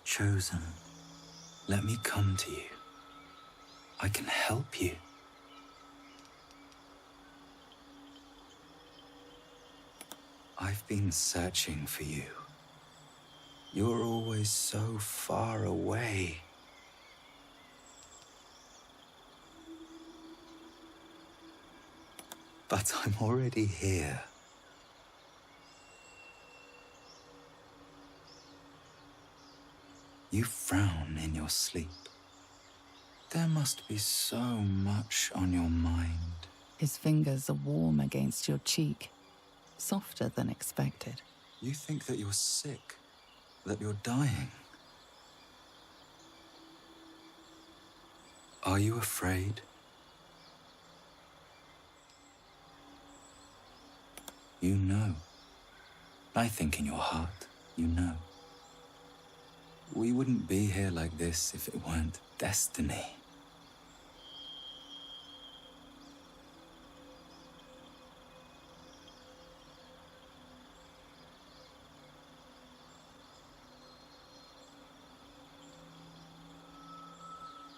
Chosen, let me come to you. I can help you. I've been searching for you. You're always so far away. But I'm already here. You frown in your sleep. There must be so much on your mind. His fingers are warm against your cheek, softer than expected. You think that you're sick, that you're dying. Are you afraid? You know. I think in your heart, you know. We wouldn't be here like this if it weren't destiny.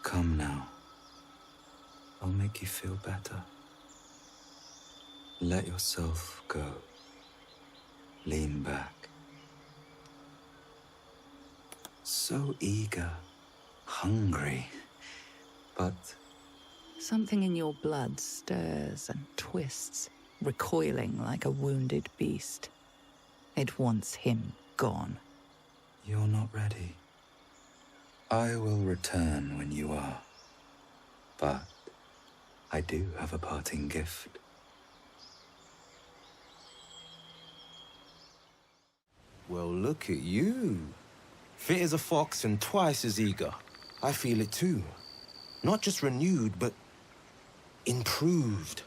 Come now. I'll make you feel better. Let yourself go. Lean back. So eager, hungry, but... Something in your blood stirs and twists, recoiling like a wounded beast. It wants him gone. You're not ready. I will return when you are. But I do have a parting gift. Well, look at you. Fit as a fox and twice as eager. I feel it too. Not just renewed, but improved.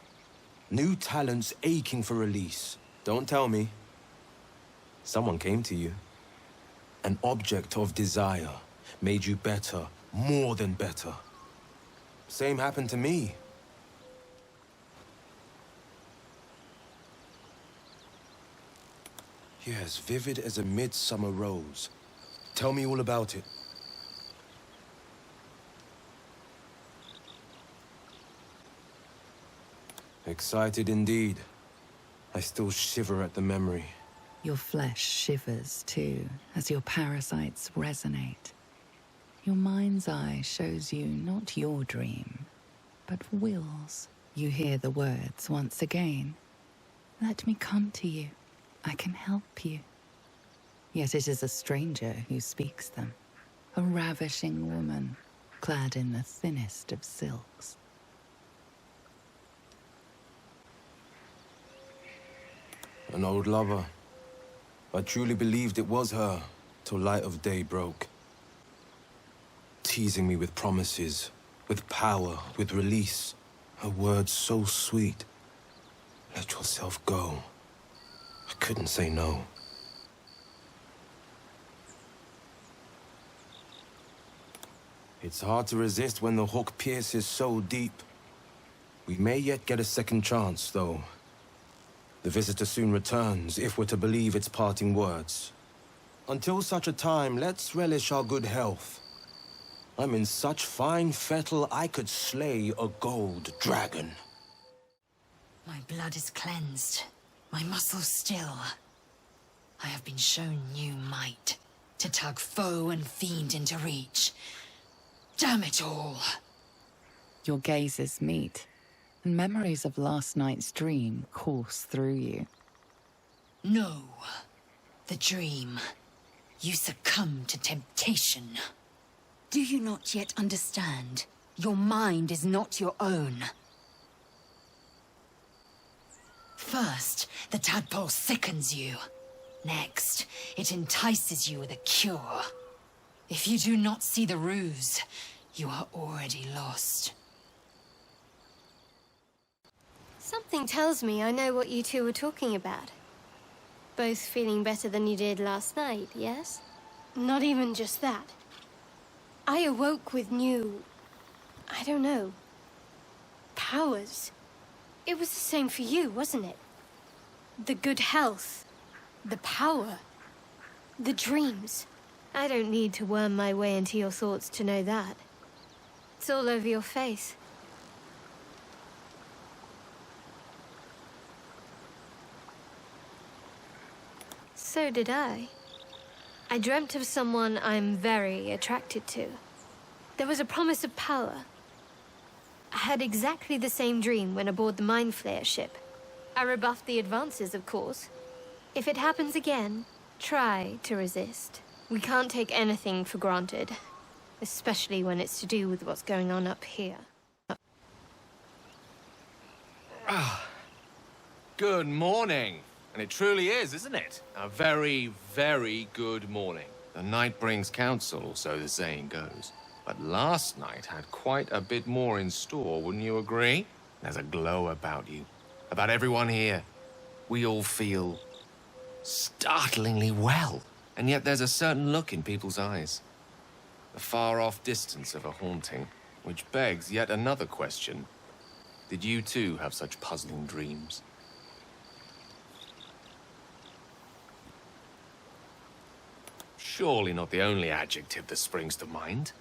New talents aching for release. Don't tell me. Someone came to you. An object of desire. Made you better, more than better. Same happened to me. You're as vivid as a midsummer rose. Tell me all about it. Excited indeed. I still shiver at the memory. Your flesh shivers too, as your parasites resonate. Your mind's eye shows you not your dream, but Will's. You hear the words once again. Let me come to you. I can help you. Yet it is a stranger who speaks them. A ravishing woman, clad in the thinnest of silks. An old lover. I truly believed it was her, till light of day broke. Teasing me with promises, with power, with release. Her words so sweet. Let yourself go. I couldn't say no. It's hard to resist when the hook pierces so deep. We may yet get a second chance, though. The visitor soon returns, if we're to believe its parting words. Until such a time, let's relish our good health. I'm in such fine fettle I could slay a gold dragon. My blood is cleansed, my muscles still. I have been shown new might, to tug foe and fiend into reach. Damn it all! Your gazes meet, and memories of last night's dream course through you. No. The dream. You succumb to temptation. Do you not yet understand? Your mind is not your own. First, the tadpole sickens you. Next, it entices you with a cure. If you do not see the ruse, you are already lost. Something tells me I know what you two were talking about. Both feeling better than you did last night, yes? Not even just that. I awoke with new... I don't know... powers. It was the same for you, wasn't it? The good health, the power, the dreams. I don't need to worm my way into your thoughts to know that. It's all over your face. So did I. I dreamt of someone I'm very attracted to. There was a promise of power. I had exactly the same dream when aboard the Mind Flayer ship. I rebuffed the advances, of course. If it happens again, try to resist. We can't take anything for granted, especially when it's to do with what's going on up here. Good morning. And it truly is, isn't it? A very, very good morning. The night brings counsel, so the saying goes. But last night had quite a bit more in store, wouldn't you agree? There's a glow about you, about everyone here. We all feel startlingly well. And yet there's a certain look in people's eyes. The far-off distance of a haunting, which begs yet another question. Did you too have such puzzling dreams? Surely not the only adjective that springs to mind.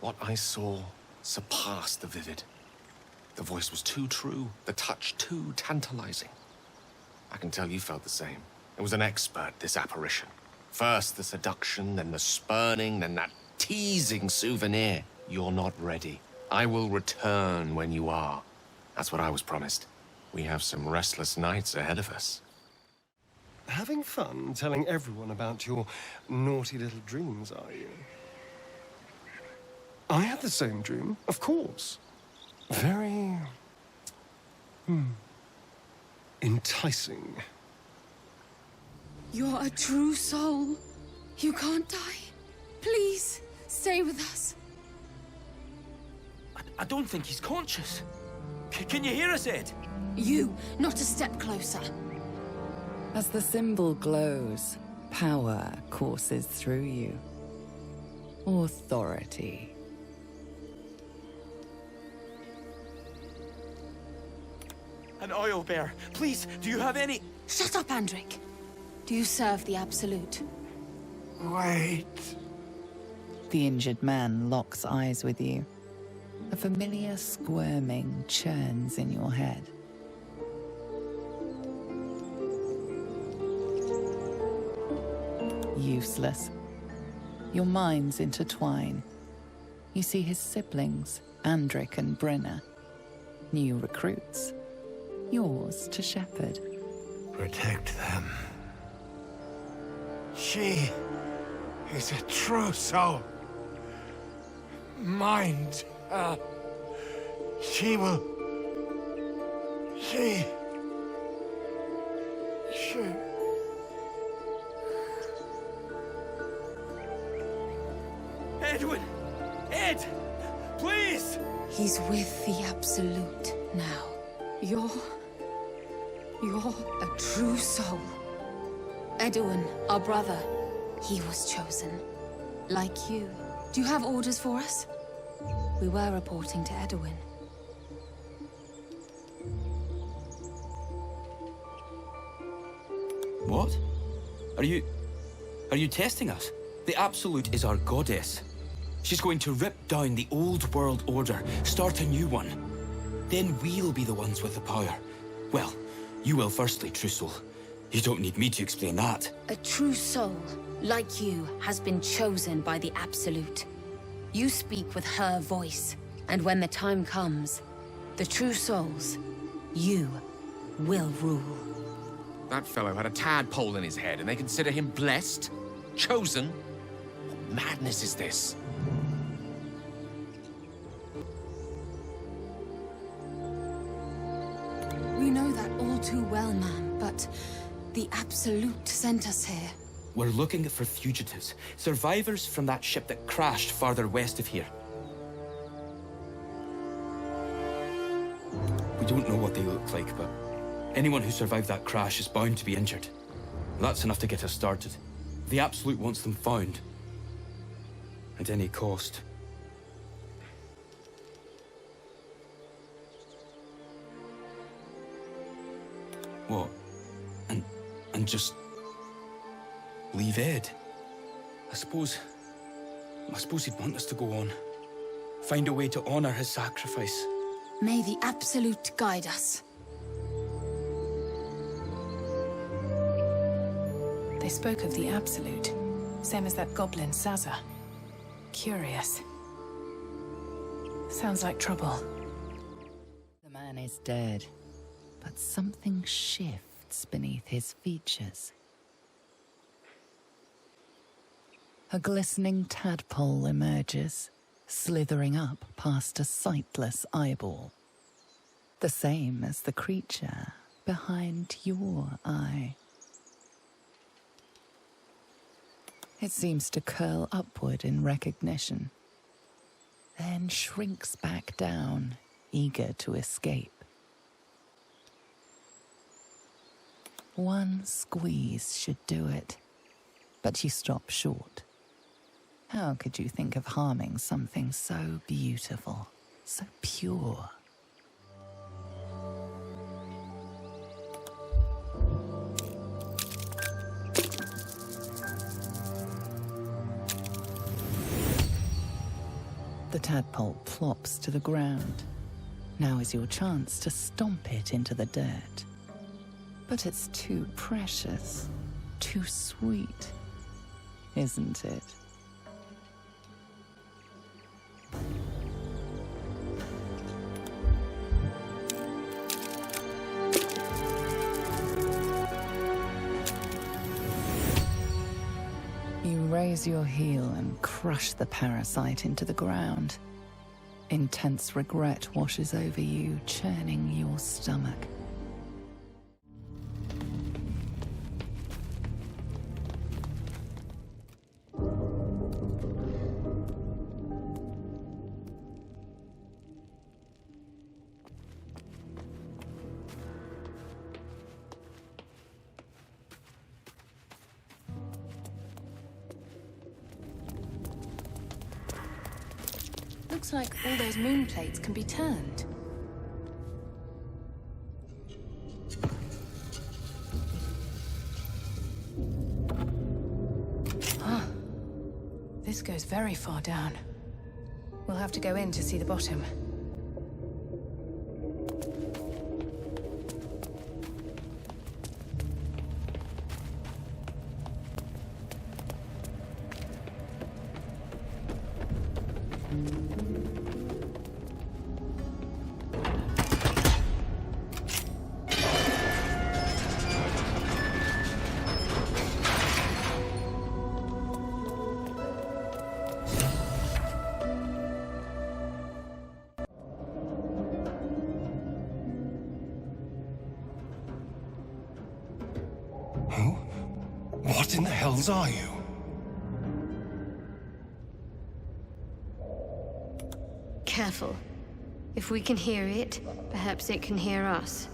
What I saw surpassed the vivid. The voice was too true, the touch too tantalizing. I can tell you felt the same. It was an expert, this apparition. First the seduction, then the spurning, then that teasing souvenir. You're not ready. I will return when you are. That's what I was promised. We have some restless nights ahead of us. Having fun telling everyone about your naughty little dreams, are you? I had the same dream, of course. Very... enticing. You're a true soul. You can't die. Please, stay with us. I don't think he's conscious. Can you hear us, Ed? You, not a step closer. As the symbol glows, power courses through you. Authority. An oil bear. Please, do you have any... Shut up, Andric. Do you serve the Absolute? Wait. The injured man locks eyes with you. A familiar squirming churns in your head. Useless. Your minds intertwine. You see his siblings, Andric and Brenna. New recruits. Yours to shepherd. Protect them. She is a true soul. Mind her. She will... She... Edwin! Ed! Please! He's with the Absolute now. You're a true soul. Edwin, our brother, he was chosen. Like you. Do you have orders for us? We were reporting to Edwin. What? Are you testing us? The Absolute is our goddess. She's going to rip down the old world order, start a new one. Then we'll be the ones with the power. Well, you will firstly, true soul. You don't need me to explain that. A true soul, like you, has been chosen by the Absolute. You speak with her voice, and when the time comes, the true souls, you will rule. That fellow had a tadpole in his head, and they consider him blessed? Chosen? What madness is this? We know that all too well, ma'am, but the Absolute sent us here. We're looking for fugitives, survivors from that ship that crashed farther west of here. We don't know what they look like, but anyone who survived that crash is bound to be injured. That's enough to get us started. The Absolute wants them found. At any cost. What? And just leave Ed? I suppose he'd want us to go on. Find a way to honor his sacrifice. May the Absolute guide us. They spoke of the Absolute, same as that goblin Sazza. Curious. Sounds like trouble. The man is dead, but something shifts beneath his features. A glistening tadpole emerges, slithering up past a sightless eyeball. The same as the creature behind your eye. It seems to curl upward in recognition, then shrinks back down, eager to escape. One squeeze should do it, but you stop short. How could you think of harming something so beautiful, so pure? The tadpole plops to the ground. Now is your chance to stomp it into the dirt. But it's too precious, too sweet, isn't it? You raise your heel and crush the parasite into the ground. Intense regret washes over you, churning your stomach. Looks like all those moon plates can be turned. Ah, this goes very far down. We'll have to go in to see the bottom. What in the hells are you? Careful. If we can hear it, perhaps it can hear us.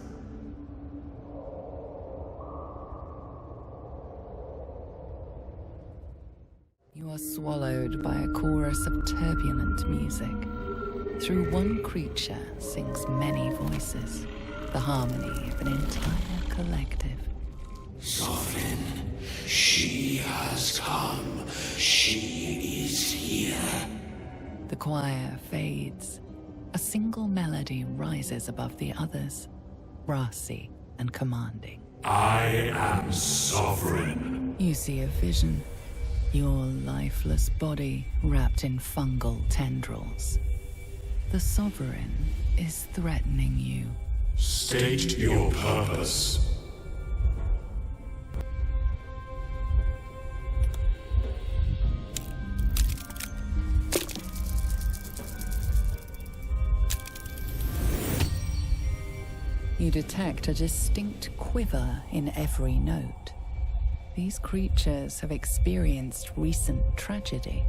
You are swallowed by a chorus of turbulent music. Through one creature sings many voices, the harmony of an entire collective. Sovereign, she has come. She is here. The choir fades. A single melody rises above the others, brassy and commanding. I am sovereign. You see a vision. Your lifeless body wrapped in fungal tendrils. The Sovereign is threatening you. State your purpose. You detect a distinct quiver in every note. These creatures have experienced recent tragedy.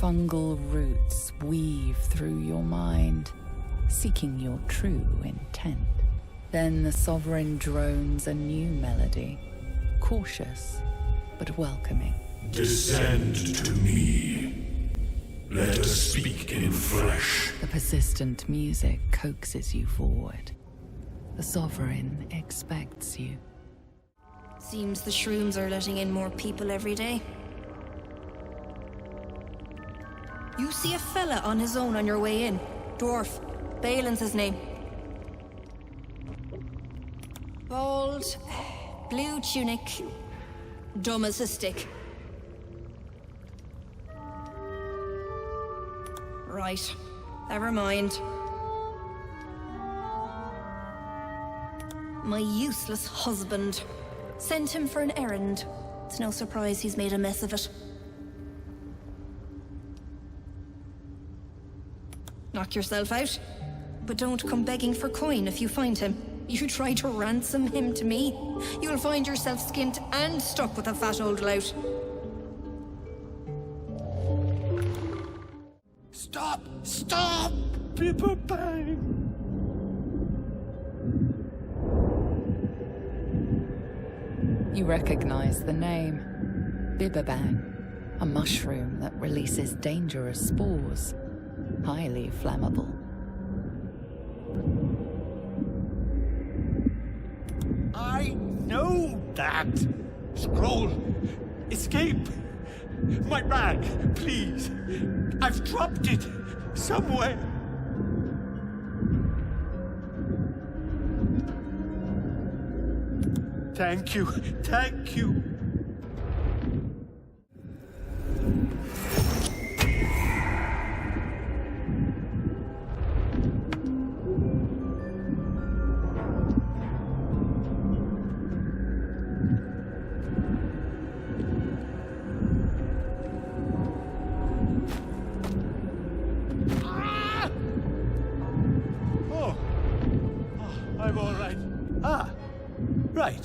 Fungal roots weave through your mind, seeking your true intent. Then the Sovereign drones a new melody, cautious but welcoming. Descend to me. Let us speak in flesh. The persistent music coaxes you forward. The Sovereign expects you. Seems the shrooms are letting in more people every day. You see a fella on his own on your way in. Dwarf. Balin's his name. Bald, blue tunic, dumb as a stick. Right, never mind. My useless husband. Sent him for an errand. It's no surprise he's made a mess of it. Knock yourself out. But don't come begging for coin if you find him. You try to ransom him to me, you'll find yourself skint and stuck with a fat old lout. Stop! Stop! Bibberbang! You recognize the name. Bibberbang, a mushroom that releases dangerous spores. Highly flammable. I know that! Scroll! Escape! My bag, please! I've dropped it somewhere! Thank you, thank you! I'm all right. Ah, right,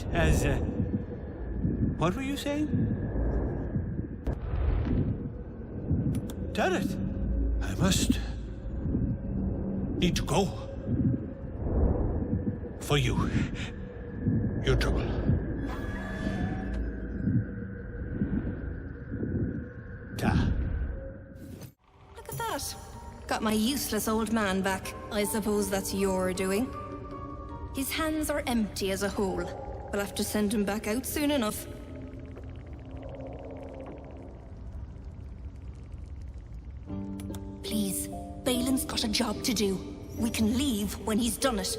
what were you saying? Turret, I must need to go. For you. Your trouble. Ta. Look at that. Got my useless old man back. I suppose that's your doing. His hands are empty as a whole. We'll have to send him back out soon enough. Please, Balin's got a job to do. We can leave when he's done it.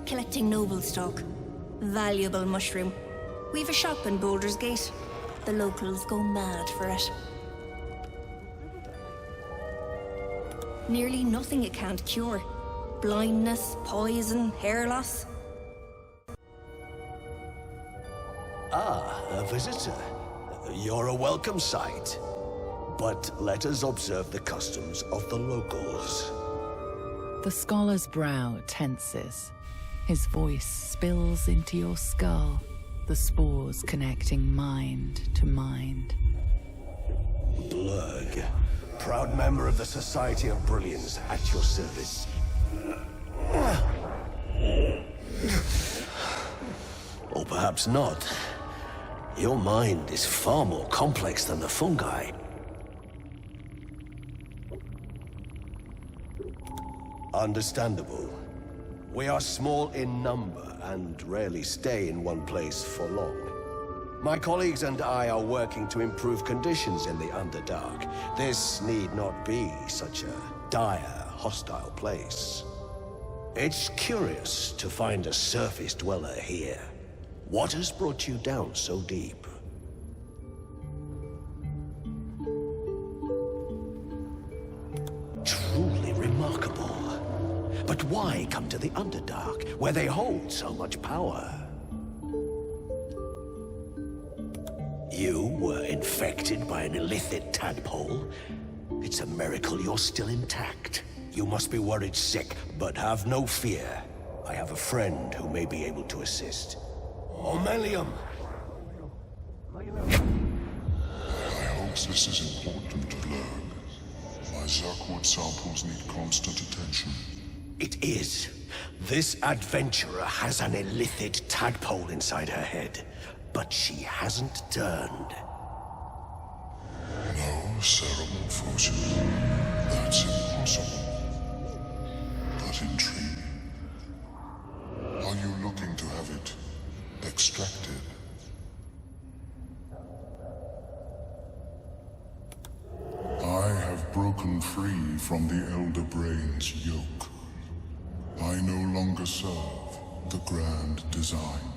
Collecting noble stock. Valuable mushroom. We've a shop in Baldur's Gate. The locals go mad for it. Nearly nothing it can't cure. Blindness, poison, hair loss. Ah, a visitor. You're a welcome sight. But let us observe the customs of the locals. The scholar's brow tenses. His voice spills into your skull, the spores connecting mind to mind. Blurg, proud member of the Society of Brilliance, at your service. Or perhaps not. Your mind is far more complex than the fungi. Understandable. We are small in number and rarely stay in one place for long. My colleagues and I are working to improve conditions in the Underdark. This need not be such a dire, hostile place. It's curious to find a surface dweller here. What has brought you down so deep? Truly remarkable. But why come to the Underdark, where they hold so much power? You were infected by an illithid tadpole? It's a miracle you're still intact. You must be worried sick, but have no fear. I have a friend who may be able to assist. Omelium! I hope this is important to learn. My Zerkwood samples need constant attention. It is. This adventurer has an illithid tadpole inside her head, but she hasn't turned. No cerebral forces. That's impossible. But intriguing. Are you looking to have it extracted? I have broken free from the Elder Brain's yoke. I no longer serve the grand design.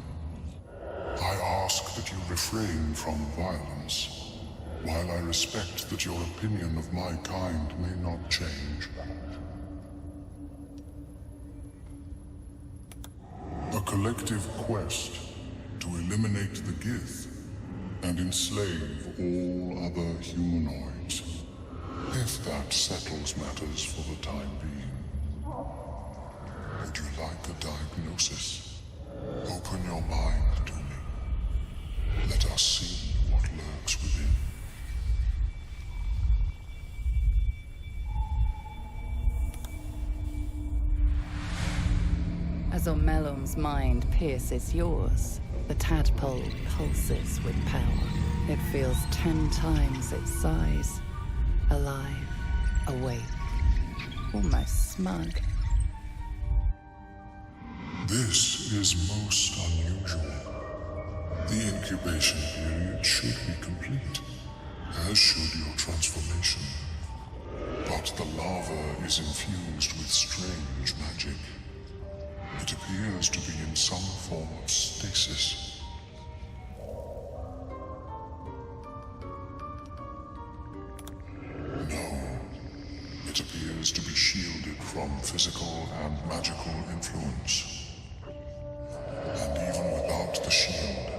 I ask that you refrain from violence, while I respect that your opinion of my kind may not change. A collective quest to eliminate the Gith and enslave all other humanoids. If that settles matters for the time being. Would you like a diagnosis? Open your mind to me. Let us see what lurks within. As Ormelum's mind pierces yours, the tadpole pulses with power. It feels 10 times its size. Alive, awake, almost smug. This is most unusual. The incubation period should be complete, as should your transformation. But the larva is infused with strange magic. It appears to be in some form of stasis. No, it appears to be shielded from physical and magical influence. And even without the shield,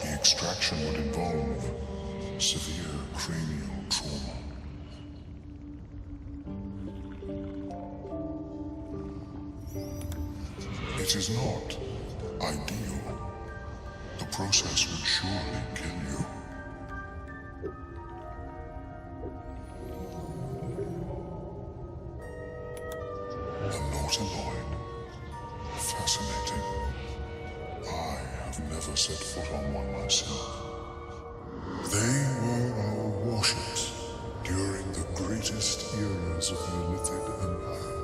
the extraction would involve severe cranial trauma. It is not ideal. The process would surely kill you. A nautiloid. Fascinating. I have never set foot on one myself. They were our warships during the greatest eras of the Illithid Empire.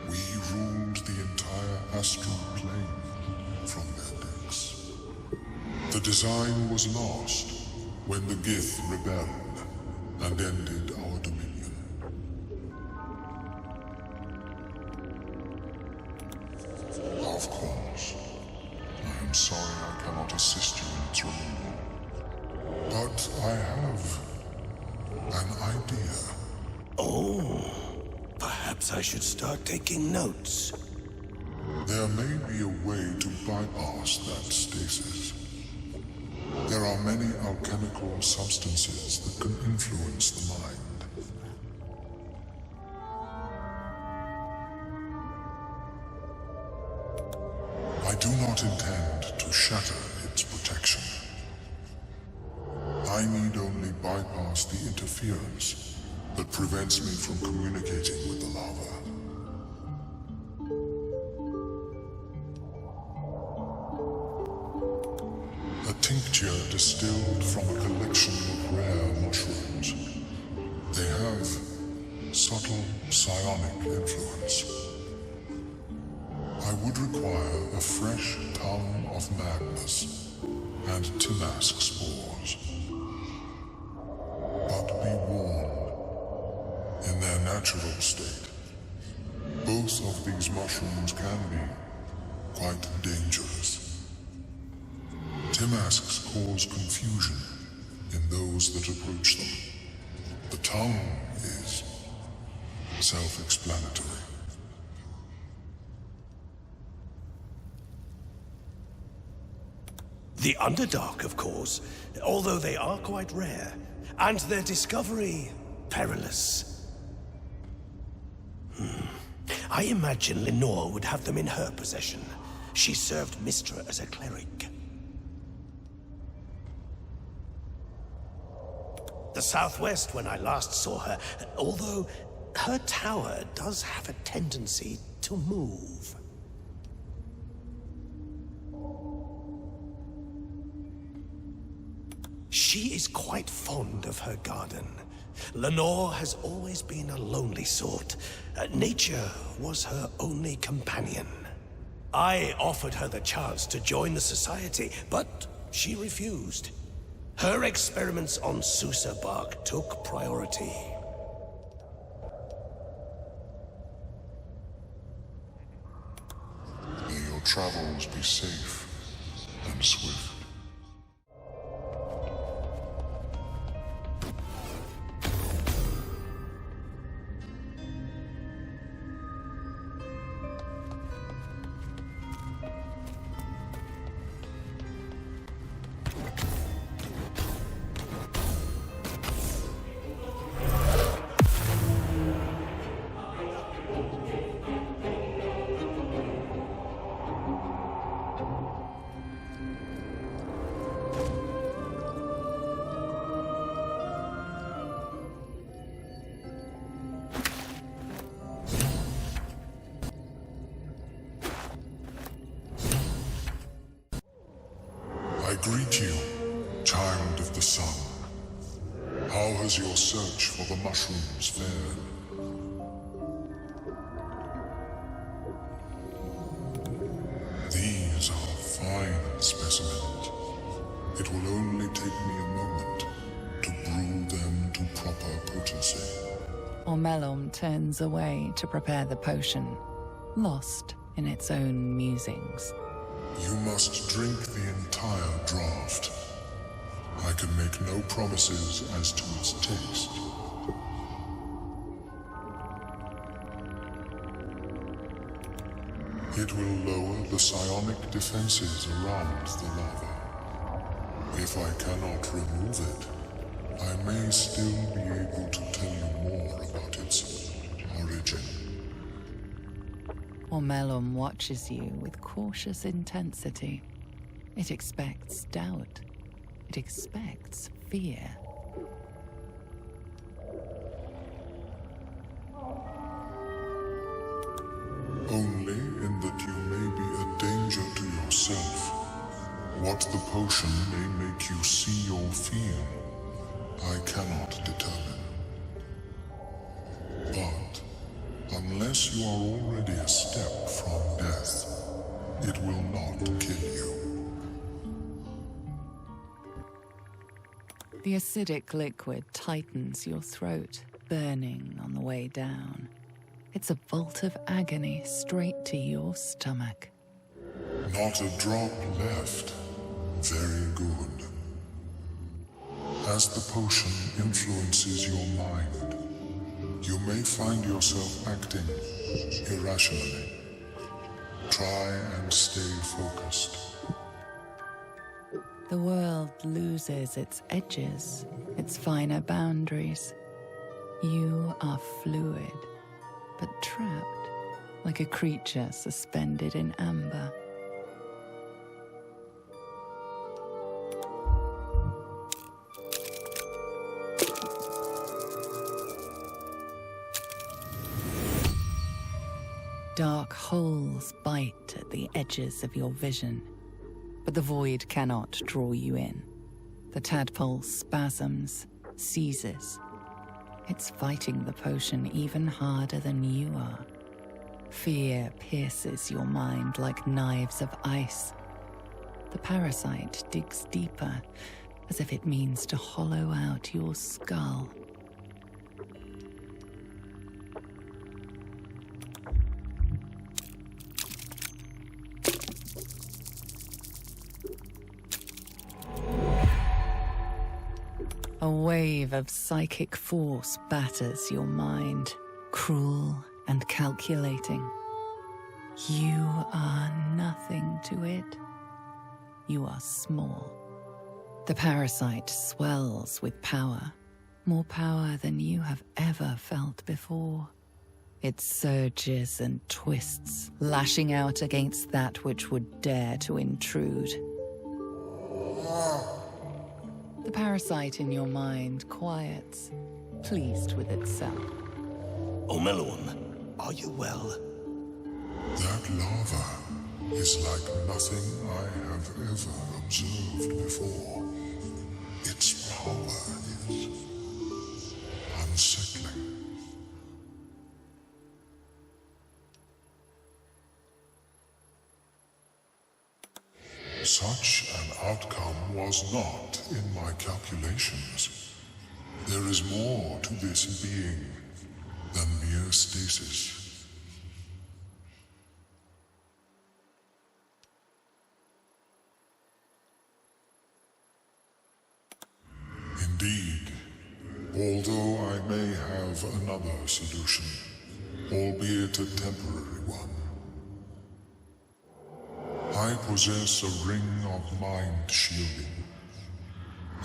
We ruled the entire astral plane from their decks. The design was lost when the Gith rebelled and ended our dominion. Of course, I am sorry I cannot assist you in its removal. But I have an idea. Oh, perhaps I should start taking notes. There may be a way to bypass that stasis. There are many alchemical substances that can influence the mind. I do not intend to shatter its protection. I need only bypass the interference that prevents me from communicating with the lava. A tincture distilled from a collection of rare mushrooms. They have subtle psionic influence. I would require a fresh tongue of madness and Timask spores. But be warned, in their natural state, both of these mushrooms can be quite dangerous. Timasks cause confusion in those that approach them. The tongue is self-explanatory. The Underdark, of course, although they are quite rare, and their discovery perilous. I imagine Lenore would have them in her possession. She served Mystra as a cleric. The southwest when I last saw her, although her tower does have a tendency to to move. She is quite fond of her garden. Lenore has always been a lonely sort. Nature was her only companion. I offered her the chance to join the society, but she refused. Her experiments on Susa bark took priority. May your travels be safe and swift. I greet you, child of the sun. How has your search for the mushrooms fared? These are fine specimens. It will only take me a moment to brew them to proper potency. Ormelom turns away to prepare the potion, lost in its own musings. You must drink the entire draught. I can make no promises as to its taste. It will lower the psionic defenses around the lava. If I cannot remove it, I may still be able to tell you more about its origin. Ormelom watches you with cautious intensity. It expects doubt. It expects fear. Only in that you may be a danger to yourself. What the potion may make you see or feel, I cannot determine. But unless you are already a step from death, it will not kill you. The acidic liquid tightens your throat, burning on the way down. It's a bolt of agony straight to your stomach. Not a drop left. Very good. As the potion influences your mind, you may find yourself acting irrationally. Try and stay focused. The world loses its edges, its finer boundaries. You are fluid, but trapped, like a creature suspended in amber. Dark holes bite at the edges of your vision, but the void cannot draw you in. The tadpole spasms, seizes. It's fighting the potion even harder than you are. Fear pierces your mind like knives of ice. The parasite digs deeper, as if it means to hollow out your skull. A wave of psychic force batters your mind, cruel and calculating. You are nothing to it. You are small. The parasite swells with power, more power than you have ever felt before. It surges and twists, lashing out against that which would dare to intrude. The parasite in your mind quiets, pleased with itself. Ormelom, are you well? That lava is like nothing I have ever observed before. Its power is unsettling. Such an outcome was not in my calculations. There is more to this being than mere stasis. Indeed, although I may have another solution, albeit a temporary one. I possess a ring of mind shielding.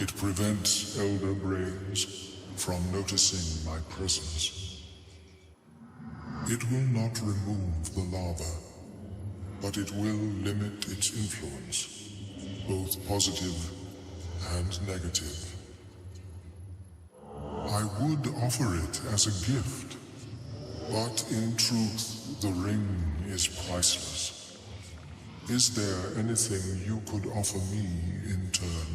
It prevents elder brains from noticing my presence. It will not remove the lava, but it will limit its influence, both positive and negative. I would offer it as a gift, but in truth, the ring is priceless. Is there anything you could offer me in turn?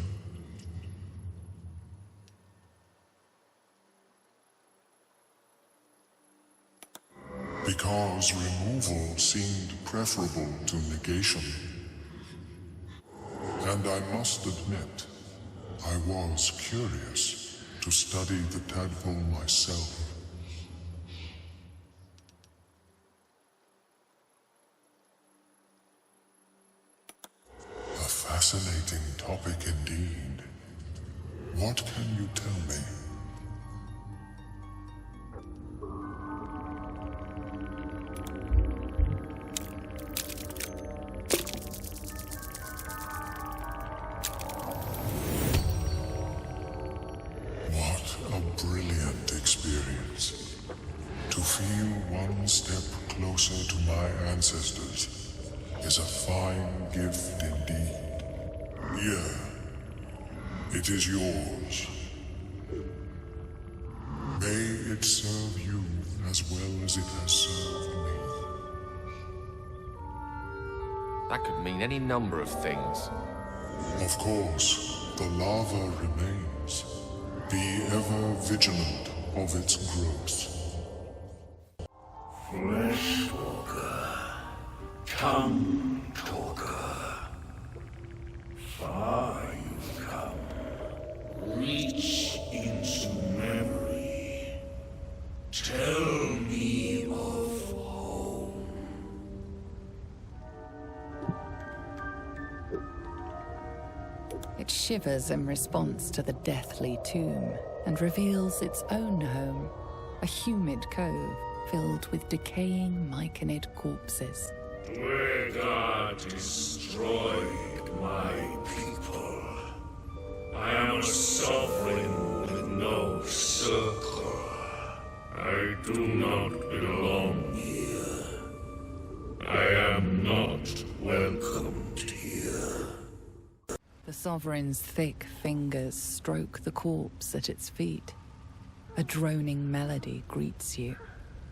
Because removal seemed preferable to negation. And I must admit, I was curious to study the tadpole myself. A fascinating topic indeed. What can you tell me? What a brilliant experience. To feel one step closer to my ancestors is a fine gift indeed. Here, it is yours. May it serve you as well as it has served me. That could mean any number of things. Of course, the lava remains. Be ever vigilant of its growth. Fleshwalker, tongue talker. Far you've come. Reach into memory. Tell me of home. It shivers in response to the deathly tomb and reveals its own home, a humid cove filled with decaying Myconid corpses. Duergar destroyed my people. I am a sovereign with no circle. I do not belong here. I am not welcomed here. The Sovereign's thick fingers stroke the corpse at its feet. A droning melody greets you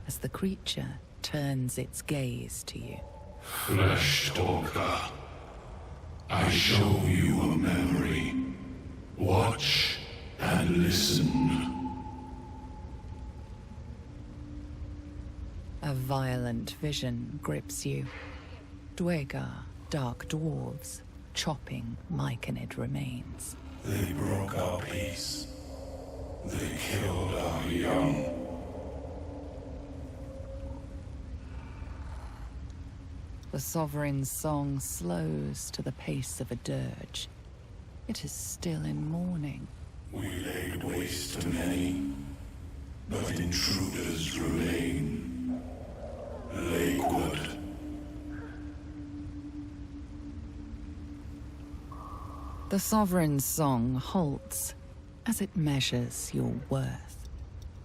as the creature turns its gaze to you. Flesh talker, I show you a memory. Watch and listen. A violent vision grips you. Duergar, dark dwarves, chopping Myconid remains. They broke our peace. They killed our young. The Sovereign's song slows to the pace of a dirge. It is still in mourning. We laid waste to many, but intruders remain. Lakewood. The Sovereign's song halts as it measures your worth.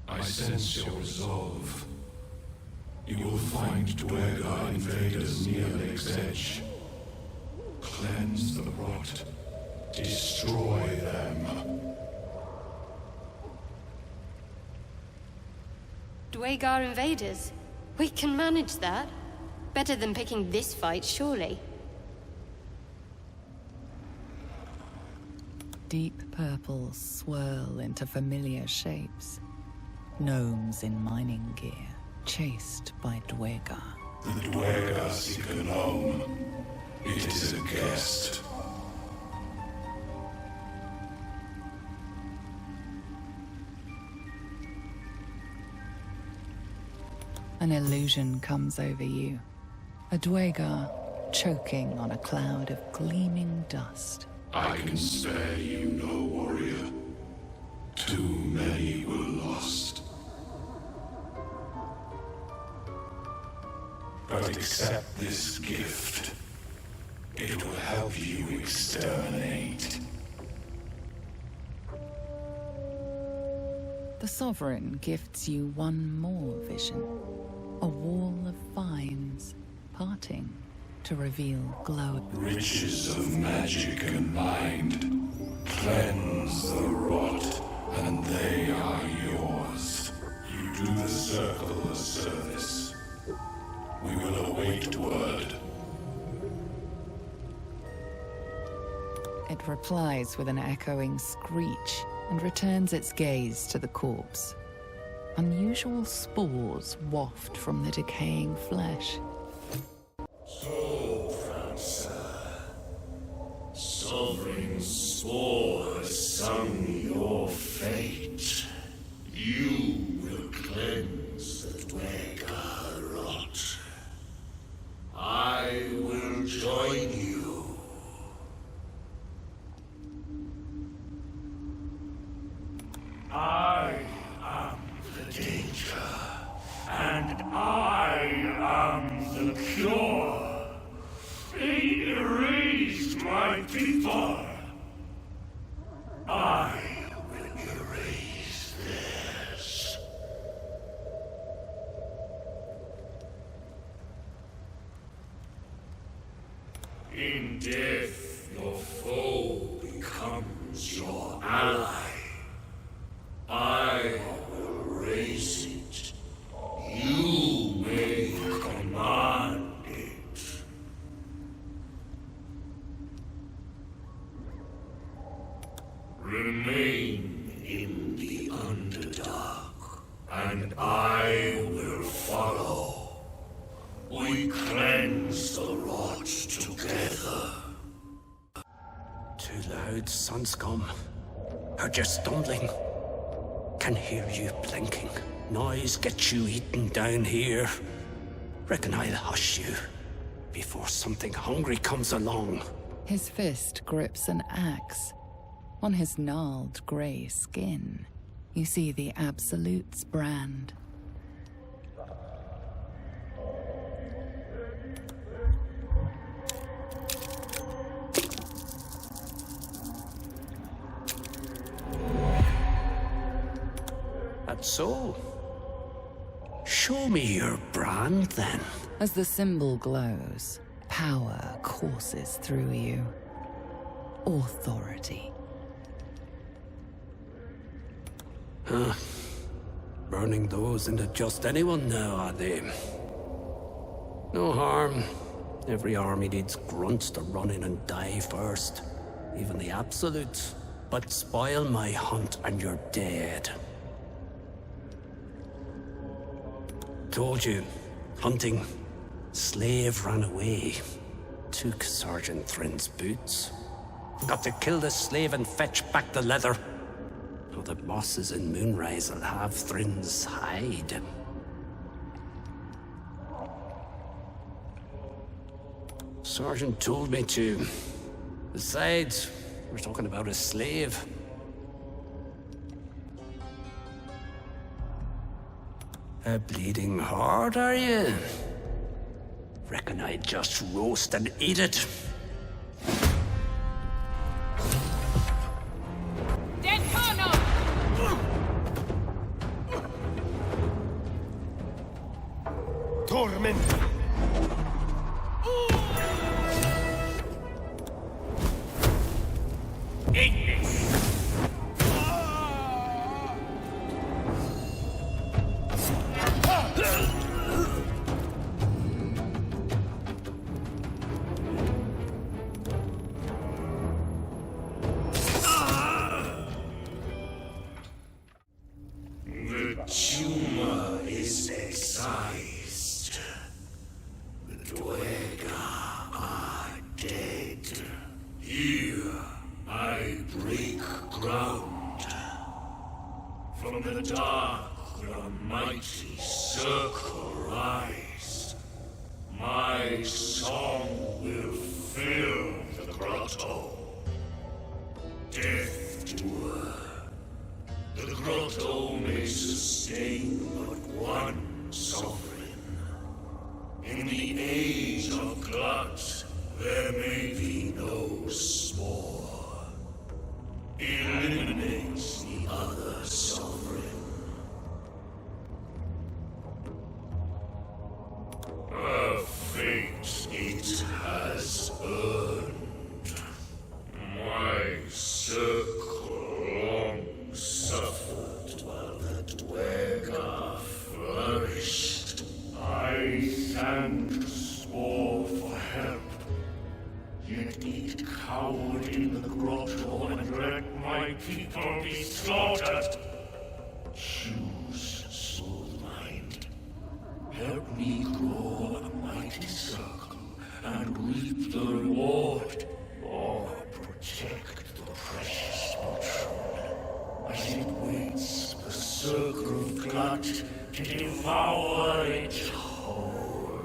I sense your resolve. You will find Duergar invaders near Lake's edge. Cleanse the rot. Destroy them. Duergar invaders? We can manage that. Better than picking this fight, surely. Deep purples swirl into familiar shapes. Gnomes in mining gear, chased by Duergar. The Duergar seek a gnome. It is a guest. An illusion comes over you. A Duergar choking on a cloud of gleaming dust. I can spare you no warrior. Too many were lost. But accept this gift. It will help you exterminate. The Sovereign gifts you one more vision. A wall of vines parting to reveal glow. Riches of magic and mind. Cleanse the rot, and they are yours. You do the circle a service. We will await word. It replies with an echoing screech and returns its gaze to the corpse. Unusual spores waft from the decaying flesh. So, Francer, Sovereign spores sung your fate. You will cleanse the Duergar rot. I will join you. I am the danger, and I am the cure. They erased my people. I will erase theirs. In death, your foe becomes your ally. I will raise it. You may command it. Remain in the Underdark, and I will follow. We cleanse the rot together. Too loud, sunscum. Heard you stumbling. Can hear you blinking. Noise gets you eaten down here. Reckon I'll hush you before something hungry comes along. His fist grips an axe. On his gnarled grey skin, you see the Absolute's brand. That's so. Show me your brand, then. As the symbol glows, power courses through you. Authority. Huh. Burning those into just anyone now, are they? No harm. Every army needs grunts to run in and die first. Even the Absolutes. But spoil my hunt and you're dead. Told you. Hunting. Slave ran away. Took Sergeant Thrin's boots. Got to kill the slave and fetch back the leather. Or the bosses in Moonrise will have Thrin's hide. Sergeant told me to. Besides, we're talking about a slave. A bleeding heart, are you? Reckon I'd just roast and eat it. Torment! tumor is excised. The Duergar are dead. Here I break ground. From the dark, the mighty circle rise. My song will fill the grotto. Death to her. The grotto may sustain but one sovereign. In the age of glut, there may be no spore. Eliminates the other sovereign. A fate it has earned. My circle long suffered while the Duergar flourished. I thanked Spore for help, yet it cowered in the grotto and let my people be slaughtered. Choose, soul mind. Help me grow a mighty circle and reap the reward, or protect the precious patron as it waits the circle of glut to devour it whole.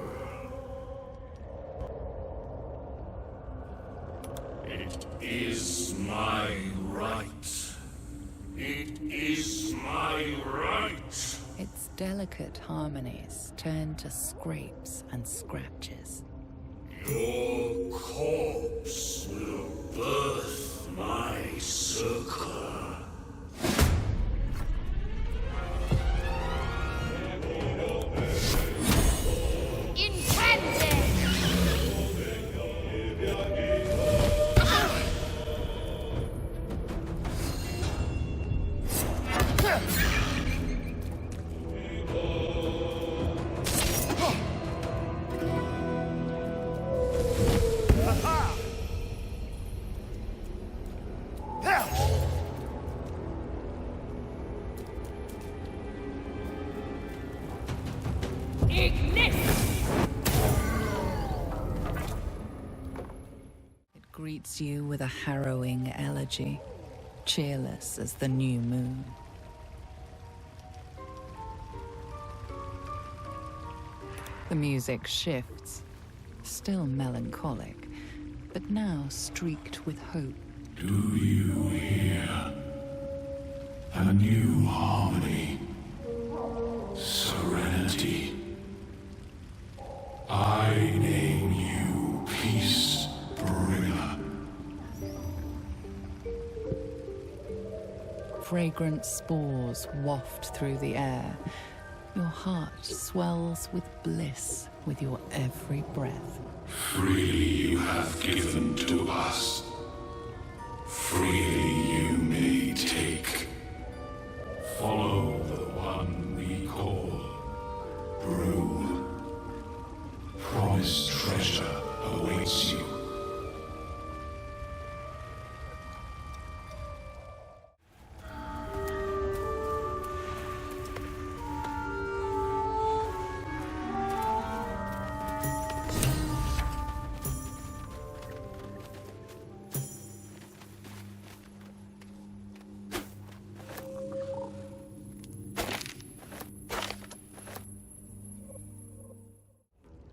It is my right. It is my right. Its delicate harmonies turn to scrapes and scratches. Your corpse will birth my circle. Greets you with a harrowing elegy, cheerless as the new moon. The music shifts, still melancholic, but now streaked with hope. Do you hear? A new harmony. Serenity. I name you Peace Bringer. Fragrant spores waft through the air. Your heart swells with bliss with your every breath. Freely you have given to us. Freely you may take. Follow the one we call Brew. Promised treasure awaits you.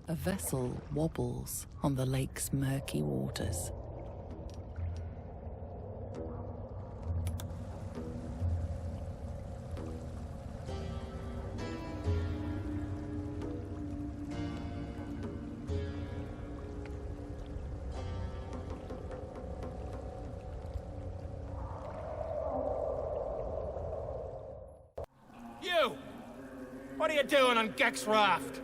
A vessel wobbles on the lake's murky waters. You! What are you doing on Gek's raft?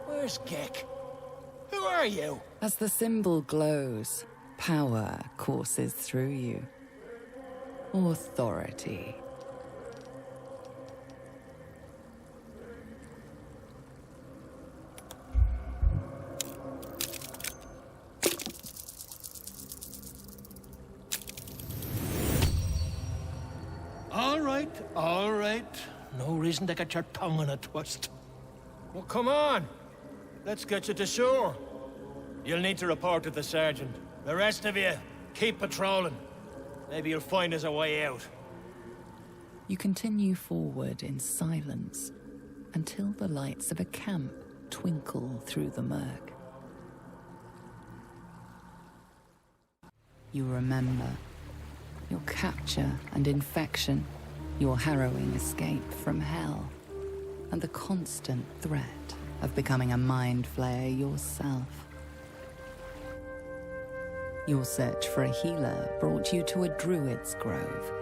Where's Gek? Who are you? As the symbol glows, power courses through you. Authority. All right, all right. No reason to get your tongue in a twist. Well, come on. Let's get you to shore. You'll need to report to the sergeant. The rest of you, keep patrolling. Maybe you'll find us a way out. You continue forward in silence until the lights of a camp twinkle through the murk. You remember your capture and infection, your harrowing escape from hell, and the constant threat of becoming a mind flayer yourself. Your search for a healer brought you to a druid's grove,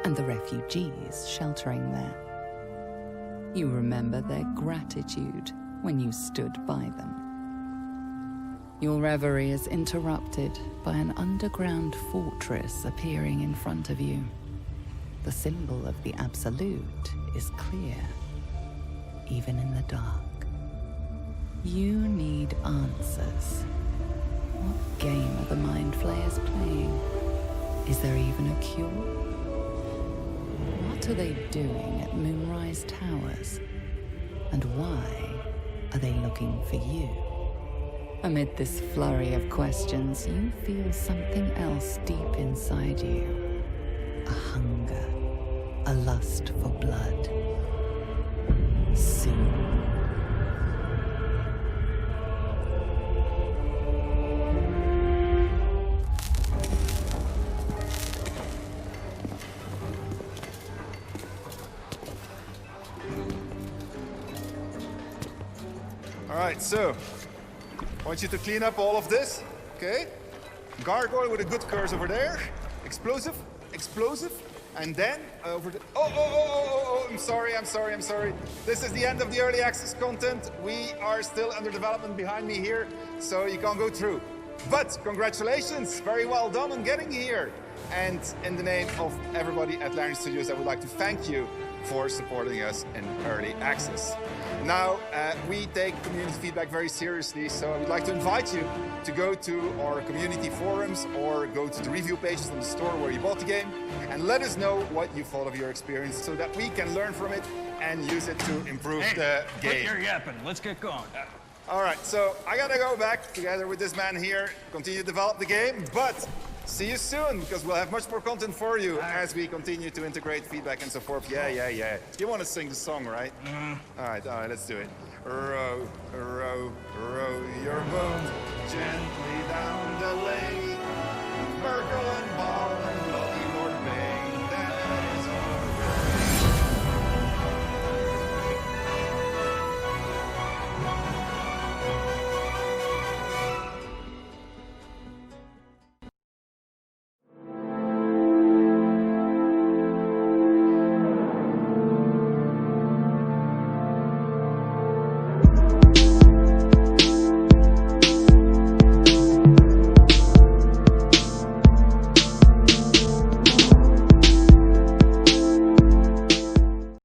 and the refugees sheltering there. You remember their gratitude when you stood by them. Your reverie is interrupted by an underground fortress appearing in front of you. The symbol of the Absolute is clear, even in the dark. You need answers. What game are the Mind Flayers playing? Is there even a cure? What are they doing at Moonrise Towers? And why are they looking for you? Amid this flurry of questions, you feel something else deep inside you. A hunger, a lust for blood. Soon. Alright, so, I want you to clean up all of this, okay? Gargoyle with a good curse over there. Explosive, explosive, and then over the... Oh, I'm sorry. This is the end of the early access content. We are still under development behind me here, so you can't go through. But congratulations, very well done on getting here. And in the name of everybody at Larian Studios, I would like to thank you for supporting us in early access. Now, we take community feedback very seriously, so I would like to invite you to go to our community forums or go to the review pages on the store where you bought the game and let us know what you thought of your experience so that we can learn from it and use it to improve the game. Quit your yapping. Let's get going. All right, so I gotta go back together with this man here, continue to develop the game, but see you soon, because we'll have much more content for you as we continue to integrate feedback and so forth. Yeah. You want to sing the song, right? All right, let's do it. Row, row, row your boat gently down the lake. Merkel and Bob.